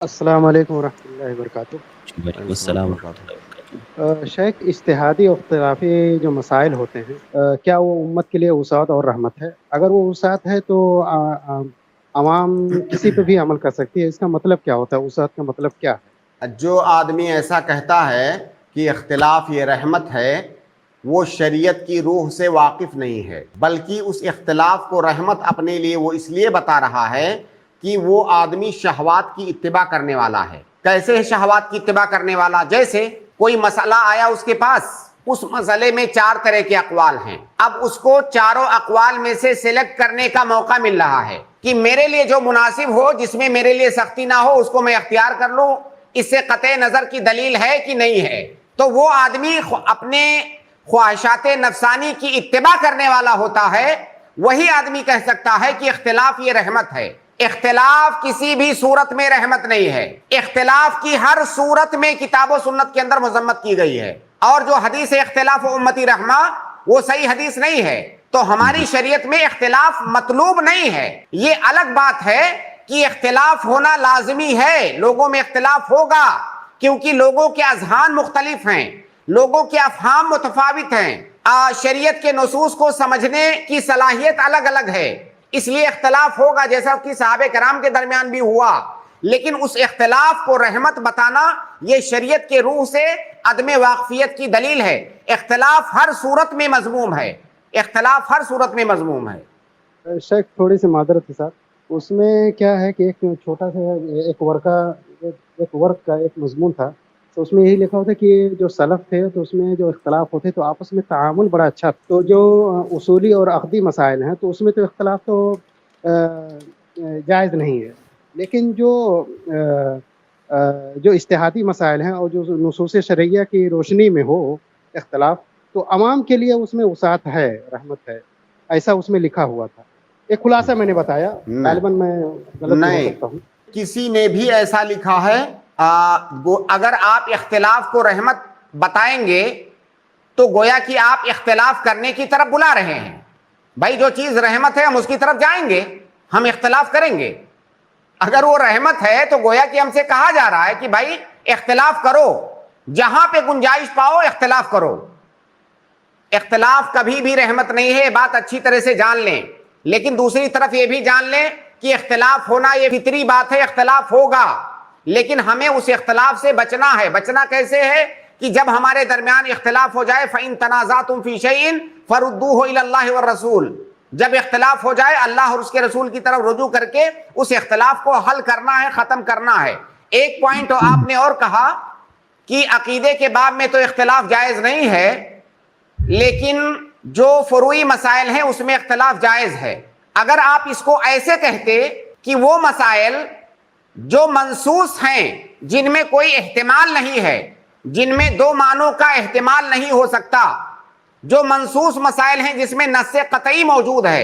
السلام علیکم ورحمۃ اللہ وبرکاتہ۔ جی وعلیکم وعلیکم السلام السلام ورحمۃ اللہ ورحمۃ وبرکاتہ۔ اللہ وبرکاتہ۔ شیخ، اجتہادی اور اختلافی جو مسائل ہوتے ہیں، کیا وہ امت کے لیے وسعت اور رحمت ہے؟ اگر وہ وسعت ہے تو عوام کسی پہ بھی عمل کر سکتی ہے، اس کا مطلب کیا ہوتا ہے؟ وسعت کا مطلب کیا ہے؟ جو آدمی ایسا کہتا ہے کہ اختلاف یہ رحمت ہے، وہ شریعت کی روح سے واقف نہیں ہے، بلکہ اس اختلاف کو رحمت اپنے لیے وہ اس لیے بتا رہا ہے کہ وہ آدمی شہوات کی اتباع کرنے والا ہے۔ کیسے ہے شہوات کی اتباع کرنے والا؟ جیسے کوئی مسئلہ آیا اس کے پاس، اس مسئلے میں 4 طرح کے اقوال ہیں، اب اس کو چاروں اقوال میں سے سلیکٹ کرنے کا موقع مل رہا ہے کہ میرے لیے جو مناسب ہو، جس میں میرے لیے سختی نہ ہو، اس کو میں اختیار کر لوں، اس سے قطع نظر کی دلیل ہے کہ نہیں ہے۔ تو وہ آدمی اپنے خواہشات نفسانی کی اتباع کرنے والا ہوتا ہے، وہی آدمی کہہ سکتا ہے کہ اختلاف یہ رحمت ہے۔ اختلاف کسی بھی صورت میں رحمت نہیں ہے، اختلاف کی ہر صورت میں کتاب و سنت کے اندر مذمت کی گئی ہے، اور جو حدیث اختلاف امتی رحمہ وہ صحیح حدیث نہیں ہے۔ تو ہماری شریعت میں اختلاف مطلوب نہیں ہے۔ یہ الگ بات ہے کہ اختلاف ہونا لازمی ہے، لوگوں میں اختلاف ہوگا، کیونکہ لوگوں کے اذہان مختلف ہیں، لوگوں کے افہام متفاوت ہیں، شریعت کے نصوص کو سمجھنے کی صلاحیت الگ الگ ہے، اس لیے اختلاف ہوگا، جیسا کہ صحابہ کرام کے درمیان بھی ہوا۔ لیکن اس اختلاف کو رحمت بتانا یہ شریعت کے روح سے عدم واقفیت کی دلیل ہے۔ اختلاف ہر صورت میں مذموم ہے، اختلاف ہر صورت میں مذموم ہے۔ شیخ، تھوڑی سی معذرت کے ساتھ، اس میں کیا ہے کہ ایک چھوٹا سا ایک ورق کا ایک مضمون تھا، تو اس میں یہی لکھا ہوتا کہ جو سلف تھے تو اس میں جو اختلاف ہوتے تو آپس میں تعامل بڑا اچھا تھا۔ تو جو اصولی اور عقدی مسائل ہیں تو اس میں تو اختلاف تو جائز نہیں ہے، لیکن جو اجتہادی مسائل ہیں اور جو نصوص شرعیہ کی روشنی میں ہو اختلاف، تو عوام کے لیے اس میں وسعت ہے، رحمت ہے، ایسا اس میں لکھا ہوا تھا۔ ایک خلاصہ میں نے بتایا، غالباً میں غلط بھی ہو سکتا ہوں۔ کسی نے بھی ایسا لکھا ہے، اگر آپ اختلاف کو رحمت بتائیں گے تو گویا کہ آپ اختلاف کرنے کی طرف بلا رہے ہیں۔ بھائی جو چیز رحمت ہے ہم اس کی طرف جائیں گے، ہم اختلاف کریں گے۔ اگر وہ رحمت ہے تو گویا کہ ہم سے کہا جا رہا ہے کہ بھائی اختلاف کرو، جہاں پہ گنجائش پاؤ اختلاف کرو۔ اختلاف کبھی بھی رحمت نہیں ہے، بات اچھی طرح سے جان لیں، لیکن دوسری طرف یہ بھی جان لیں کہ اختلاف ہونا یہ فطری بات ہے، اختلاف ہوگا، لیکن ہمیں اس اختلاف سے بچنا ہے۔ بچنا کیسے ہے؟ کہ جب ہمارے درمیان اختلاف ہو جائے فَإِن تَنَازَعْتُمْ فِي شَيْءٍ فَرُدُّوهُ إِلَى اللَّهِ وَالرَّسُولِ، جب اختلاف ہو جائے اللہ اور اس کے رسول کی طرف رجوع کر کے اس اختلاف کو حل کرنا ہے، ختم کرنا ہے۔ ایک پوائنٹ آپ نے اور کہا کہ عقیدے کے باب میں تو اختلاف جائز نہیں ہے، لیکن جو فروعی مسائل ہیں اس میں اختلاف جائز ہے۔ اگر آپ اس کو ایسے کہتے کہ وہ مسائل جو منصوص ہیں، جن میں کوئی احتمال نہیں ہے، جن میں 2 معنوں کا احتمال نہیں ہو سکتا، جو منصوص مسائل ہیں جس میں نص قطعی موجود ہے،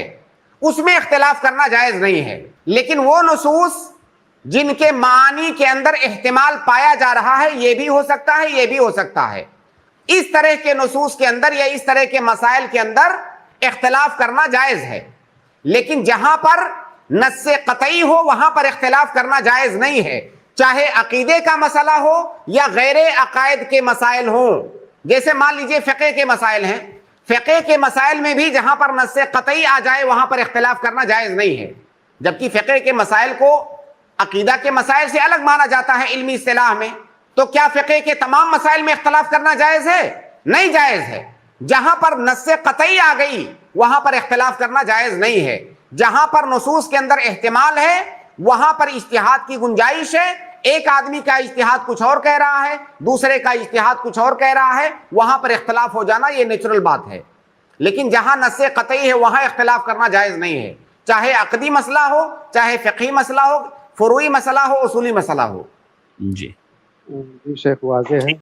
اس میں اختلاف کرنا جائز نہیں ہے۔ لیکن وہ نصوص جن کے معنی کے اندر احتمال پایا جا رہا ہے، یہ بھی ہو سکتا ہے، یہ بھی ہو سکتا ہے، اس طرح کے نصوص کے اندر یا اس طرح کے مسائل کے اندر اختلاف کرنا جائز ہے۔ لیکن جہاں پر نص قطعی ہو وہاں پر اختلاف کرنا جائز نہیں ہے، چاہے عقیدے کا مسئلہ ہو یا غیر عقائد کے مسائل ہوں۔ جیسے مان لیجئے فقہ کے مسائل ہیں، فقہ کے مسائل میں بھی جہاں پر نص قطعی آ جائے وہاں پر اختلاف کرنا جائز نہیں ہے، جبکہ فقہ کے مسائل کو عقیدہ کے مسائل سے الگ مانا جاتا ہے علمی اصطلاح میں۔ تو کیا فقہ کے تمام مسائل میں اختلاف کرنا جائز ہے؟ نہیں جائز ہے۔ جہاں پر نص قطعی آ گئی وہاں پر اختلاف کرنا جائز نہیں ہے۔ جہاں پر نصوص کے اندر احتمال ہے وہاں پر اجتہاد کی گنجائش ہے، ایک آدمی کا اجتہاد کچھ اور کہہ رہا ہے، دوسرے کا اجتہاد کچھ اور کہہ رہا ہے، وہاں پر اختلاف ہو جانا یہ نیچرل بات ہے۔ لیکن جہاں نص قطعی ہے وہاں اختلاف کرنا جائز نہیں ہے، چاہے عقدی مسئلہ ہو، چاہے فقہی مسئلہ ہو، فروعی مسئلہ ہو، اصولی مسئلہ ہو۔ جی شیخ، واضح ہے۔